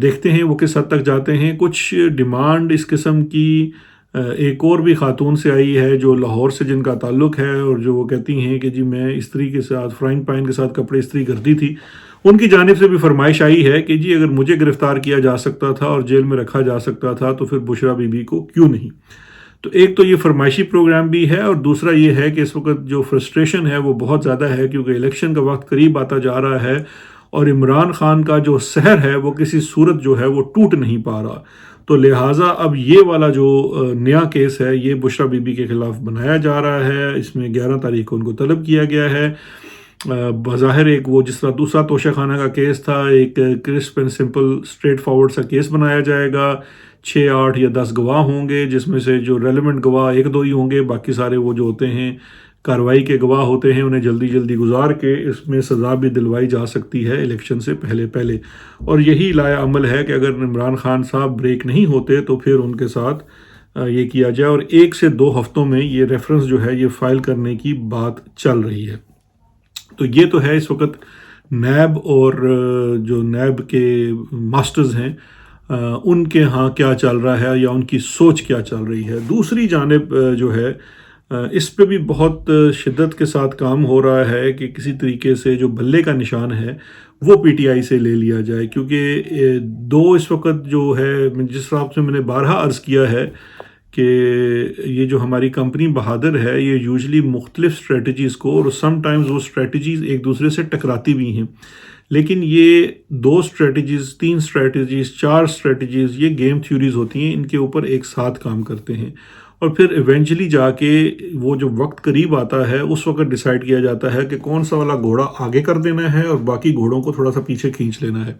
دیکھتے ہیں وہ کس حد تک جاتے ہیں. کچھ ڈیمانڈ اس قسم کی ایک اور بھی خاتون سے آئی ہے جو لاہور سے جن کا تعلق ہے، اور جو وہ کہتی ہیں کہ جی میں استری کے ساتھ فرائنگ پین کے ساتھ کپڑے استری کرتی تھی. ان کی جانب سے بھی فرمائش آئی ہے کہ جی اگر مجھے گرفتار کیا جا سکتا تھا اور جیل میں رکھا جا سکتا تھا تو پھر بشرا بی بی کو کیوں نہیں. تو ایک تو یہ فرمائشی پروگرام بھی ہے، اور دوسرا یہ ہے کہ اس وقت جو فرسٹریشن ہے وہ بہت زیادہ ہے، کیونکہ الیکشن کا وقت قریب آتا جا رہا ہے اور عمران خان کا جو سحر ہے وہ کسی صورت جو ہے وہ ٹوٹ نہیں پا رہا. تو لہٰذا اب یہ والا جو نیا کیس ہے یہ بشرا بی بی کے خلاف بنایا جا رہا ہے. اس میں 11 تاریخ کو ان کو طلب کیا گیا ہے. بظاہر ایک وہ جس طرح دوسرا توشہ خانہ کا کیس تھا، ایک crisp and simple straight forward سا کیس بنایا جائے گا. 6 8 یا 10 گواہ ہوں گے، جس میں سے جو ریلیونٹ گواہ 1 2 ہی ہوں گے، باقی سارے وہ جو ہوتے ہیں کارروائی کے گواہ ہوتے ہیں، انہیں جلدی جلدی گزار کے اس میں سزا بھی دلوائی جا سکتی ہے الیکشن سے پہلے. اور یہی لایا عمل ہے کہ اگر عمران خان صاحب بریک نہیں ہوتے تو پھر ان کے ساتھ یہ کیا جائے، اور 1 سے 2 ہفتوں میں یہ ریفرنس جو ہے یہ فائل کرنے کی بات چل رہی ہے. تو یہ تو ہے اس وقت نیب اور جو نیب کے ماسٹرز ہیں ان کے ہاں کیا چل رہا ہے یا ان کی سوچ کیا چل رہی ہے. دوسری جانب جو ہے اس پہ بھی بہت شدت کے ساتھ کام ہو رہا ہے کہ کسی طریقے سے جو بلے کا نشان ہے وہ پی ٹی آئی سے لے لیا جائے، کیونکہ 2 اس وقت جو ہے جس طرح سے میں نے بارہا عرض کیا ہے کہ یہ جو ہماری کمپنی بہادر ہے یہ یوزلی مختلف اسٹریٹجیز کو، اور سم ٹائمز وہ اسٹریٹجیز ایک دوسرے سے ٹکراتی بھی ہیں، لیکن یہ 2 اسٹریٹجیز 3 اسٹریٹجیز 4 اسٹریٹجیز یہ گیم تھیوریز ہوتی ہیں، ان کے اوپر ایک ساتھ کام کرتے ہیں، اور پھر ایونچولی جا کے وہ جو وقت قریب آتا ہے اس وقت ڈیسائیڈ کیا جاتا ہے کہ کون سا والا گھوڑا آگے کر دینا ہے اور باقی گھوڑوں کو تھوڑا سا پیچھے کھینچ لینا ہے.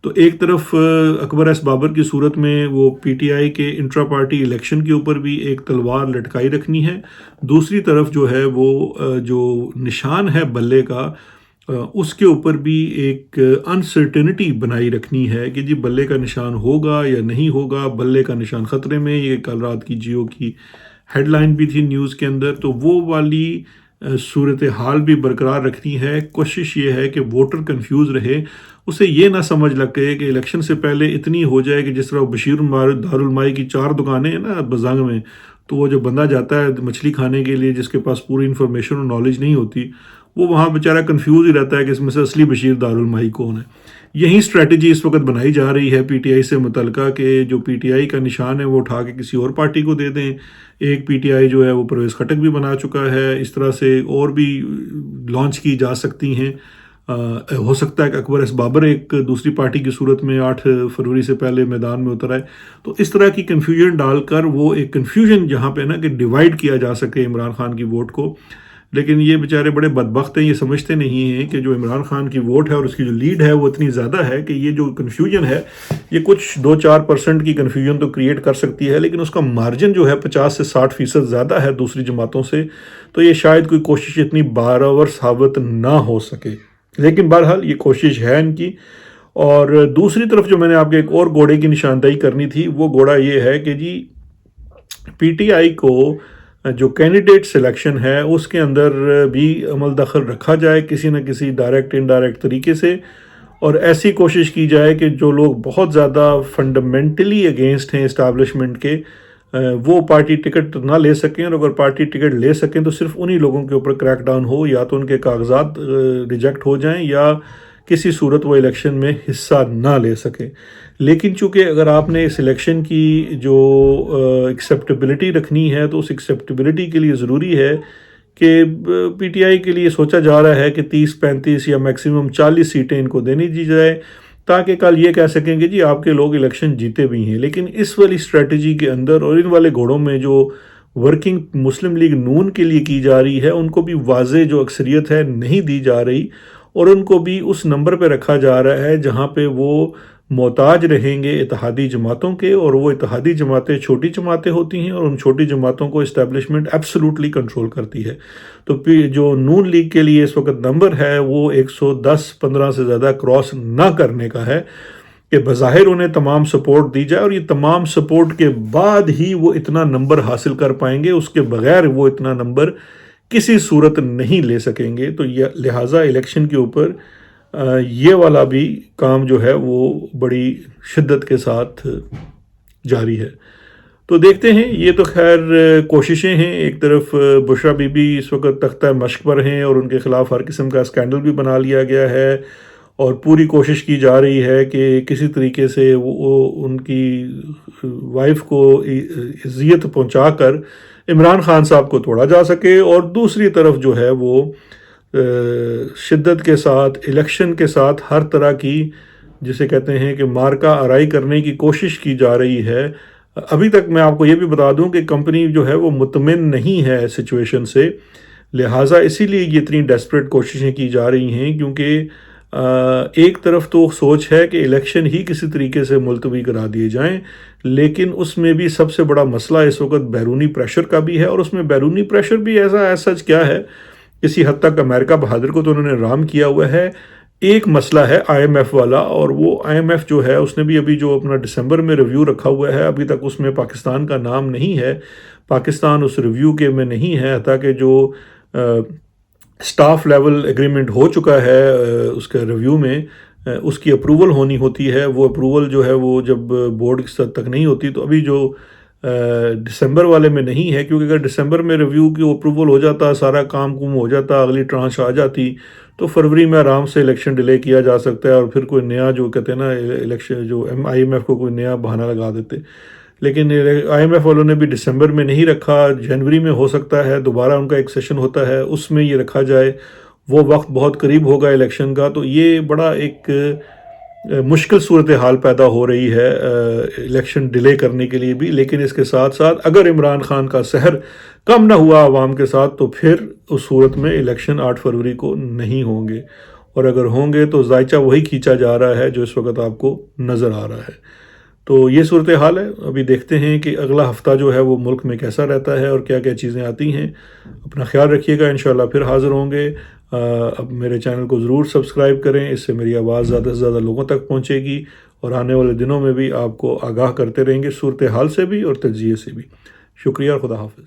تو ایک طرف اکبر ایس بابر کی صورت میں وہ پی ٹی آئی کے انٹرا پارٹی الیکشن کے اوپر بھی ایک تلوار لٹکائی رکھنی ہے، دوسری طرف جو ہے وہ جو نشان ہے بلے کا اس کے اوپر بھی ایک انسرٹینٹی بنائی رکھنی ہے کہ جی بلے کا نشان ہوگا یا نہیں ہوگا. بلے کا نشان خطرے میں، یہ کل رات کی جیو کی ہیڈ لائن بھی تھی نیوز کے اندر. تو وہ والی صورتحال بھی برقرار رکھنی ہے. کوشش یہ ہے کہ ووٹر کنفیوز رہے، اسے یہ نہ سمجھ لگے کہ الیکشن سے پہلے اتنی ہو جائے کہ جس طرح بشیر دارالمائی کی 4 دکانیں ہیں نا بزنگ میں، تو وہ جو بندہ جاتا ہے مچھلی کھانے کے لیے جس کے پاس پوری انفارمیشن اور نالج نہیں ہوتی، وہ وہاں بیچارہ کنفیوز ہی رہتا ہے کہ اس میں سے اصلی بشیر دارالمائی کون ہے. یہی اسٹریٹجی اس وقت بنائی جا رہی ہے پی ٹی آئی سے متعلقہ کہ جو پی ٹی آئی کا نشان ہے وہ اٹھا کے کسی اور پارٹی کو دے دیں. ایک پی ٹی آئی جو ہے وہ پرویز خٹک بھی بنا چکا ہے. اس طرح سے اور بھی لانچ کی جا سکتی ہیں. ہو سکتا ہے کہ اکبر ایس بابر ایک دوسری پارٹی کی صورت میں 8 فروری سے پہلے میدان میں اتر آئے. تو اس طرح کی کنفیوژن ڈال کر وہ ایک کنفیوژن جہاں پہ نا کہ ڈیوائیڈ کیا جا سکے عمران خان کی ووٹ کو. لیکن یہ بیچارے بڑے بدبخت ہیں، یہ سمجھتے نہیں ہیں کہ جو عمران خان کی ووٹ ہے اور اس کی جو لیڈ ہے وہ اتنی زیادہ ہے کہ یہ جو کنفیوژن ہے یہ کچھ 2-4% کی کنفیوژن تو کریٹ کر سکتی ہے، لیکن اس کا مارجن جو ہے 50 سے 60% زیادہ ہے دوسری جماعتوں سے. تو یہ شاید کوئی کوشش اتنی بارآور ثابت نہ ہو سکے، لیکن بہرحال یہ کوشش ہے ان کی. اور دوسری طرف جو میں نے آپ کے ایک اور گھوڑے کی نشاندہی کرنی تھی، وہ گھوڑا یہ ہے کہ جی پی ٹی آئی کو جو کینڈیڈیٹ سلیکشن ہے اس کے اندر بھی عمل دخل رکھا جائے کسی نہ کسی ڈائریکٹ انڈائریکٹ طریقے سے، اور ایسی کوشش کی جائے کہ جو لوگ بہت زیادہ فنڈامنٹلی اگینسٹ ہیں اسٹیبلشمنٹ کے وہ پارٹی ٹکٹ نہ لے سکیں، اور اگر پارٹی ٹکٹ لے سکیں تو صرف انہی لوگوں کے اوپر کریک ڈاؤن ہو، یا تو ان کے کاغذات ریجیکٹ ہو جائیں یا کسی صورت وہ الیکشن میں حصہ نہ لے سکیں. لیکن چونکہ اگر آپ نے اس الیکشن کی جو ایکسیپٹیبلٹی رکھنی ہے تو اس ایکسیپٹیبلٹی کے لیے ضروری ہے کہ پی ٹی آئی کے لیے سوچا جا رہا ہے کہ 30-35 یا میکسیمم 40 سیٹیں ان کو دینی دی جائے، تاکہ کل یہ کہہ سکیں کہ جی آپ کے لوگ الیکشن جیتے بھی ہیں. لیکن اس والی اسٹریٹجی کے اندر اور ان والے گھوڑوں میں جو ورکنگ مسلم لیگ نون کے لیے کی جا رہی ہے ان کو بھی واضح جو اکثریت ہے نہیں دی جا رہی، اور ان کو بھی اس نمبر پہ رکھا جا رہا ہے جہاں پہ وہ محتاج رہیں گے اتحادی جماعتوں کے، اور وہ اتحادی جماعتیں چھوٹی جماعتیں ہوتی ہیں اور ان چھوٹی جماعتوں کو اسٹیبلشمنٹ ایبسولوٹلی کنٹرول کرتی ہے. تو جو نون لیگ کے لیے اس وقت نمبر ہے وہ 110-15 سے زیادہ کراس نہ کرنے کا ہے کہ بظاہر انہیں تمام سپورٹ دی جائے، اور یہ تمام سپورٹ کے بعد ہی وہ اتنا نمبر حاصل کر پائیں گے، اس کے بغیر وہ اتنا نمبر کسی صورت نہیں لے سکیں گے. تو لہٰذا الیکشن کے اوپر یہ والا بھی کام جو ہے وہ بڑی شدت کے ساتھ جاری ہے۔ تو دیکھتے ہیں، یہ تو خیر کوششیں ہیں۔ ایک طرف بشرا بی بی اس وقت تختہ مشق پر ہیں اور ان کے خلاف ہر قسم کا اسکینڈل بھی بنا لیا گیا ہے، اور پوری کوشش کی جا رہی ہے کہ کسی طریقے سے وہ ان کی وائف کو اذیت پہنچا کر عمران خان صاحب کو توڑا جا سکے، اور دوسری طرف جو ہے وہ شدت کے ساتھ الیکشن کے ساتھ ہر طرح کی، جسے کہتے ہیں کہ مارکا آرائی کرنے کی کوشش کی جا رہی ہے۔ ابھی تک میں آپ کو یہ بھی بتا دوں کہ کمپنی جو ہے وہ مطمئن نہیں ہے سچویشن سے، لہٰذا اسی لیے یہ اتنی ڈیسپریٹ کوششیں کی جا رہی ہیں، کیونکہ ایک طرف تو سوچ ہے کہ الیکشن ہی کسی طریقے سے ملتوی کرا دیے جائیں، لیکن اس میں بھی سب سے بڑا مسئلہ اس وقت بیرونی پریشر کا بھی ہے، اور اس میں بیرونی پریشر بھی ایسا سچ کیا ہے، کسی حد تک امریکہ بہادر کو تو انہوں نے رام کیا ہوا ہے۔ ایک مسئلہ ہے آئی ایم ایف والا، اور وہ آئی ایم ایف جو ہے اس نے بھی ابھی جو اپنا دسمبر میں ریویو رکھا ہوا ہے، ابھی تک اس میں پاکستان کا نام نہیں ہے، پاکستان اس ریویو کے میں نہیں ہے، تاکہ جو سٹاف لیول ایگریمنٹ ہو چکا ہے اس کے ریویو میں، اس کی اپروول ہونی ہوتی ہے، وہ اپروول جو ہے وہ جب بورڈ تک نہیں ہوتی، تو ابھی جو دسمبر والے میں نہیں ہے، کیونکہ اگر دسمبر میں ریویو کی اپروول ہو جاتا، سارا کام ہو جاتا، اگلی ٹرانش آ جاتی، تو فروری میں آرام سے الیکشن ڈیلے کیا جا سکتا ہے، اور پھر کوئی نیا جو کہتے ہیں نا الیکشن، جو آئی ایم ایف کو کوئی نیا بہانہ لگا دیتے۔ لیکن آئی ایم ایف والوں نے بھی دسمبر میں نہیں رکھا، جنوری میں ہو سکتا ہے دوبارہ ان کا ایک سیشن ہوتا ہے، اس میں یہ رکھا جائے، وہ وقت بہت قریب ہوگا الیکشن کا، تو یہ بڑا ایک مشکل صورتحال پیدا ہو رہی ہے الیکشن ڈیلے کرنے کے لیے بھی۔ لیکن اس کے ساتھ ساتھ اگر عمران خان کا سحر کم نہ ہوا عوام کے ساتھ، تو پھر اس صورت میں الیکشن 8 فروری کو نہیں ہوں گے، اور اگر ہوں گے تو ذائچہ وہی کھینچا جا رہا ہے جو اس وقت آپ کو نظر آ رہا ہے۔ تو یہ صورتحال ہے۔ ابھی دیکھتے ہیں کہ اگلا ہفتہ جو ہے وہ ملک میں کیسا رہتا ہے اور کیا کیا چیزیں آتی ہیں۔ اپنا خیال رکھیے گا، انشاءاللہ پھر حاضر ہوں گے۔ اب میرے چینل کو ضرور سبسکرائب کریں، اس سے میری آواز زیادہ سے زیادہ لوگوں تک پہنچے گی، اور آنے والے دنوں میں بھی آپ کو آگاہ کرتے رہیں گے صورتحال سے بھی اور تجزیے سے بھی۔ شکریہ، خدا حافظ۔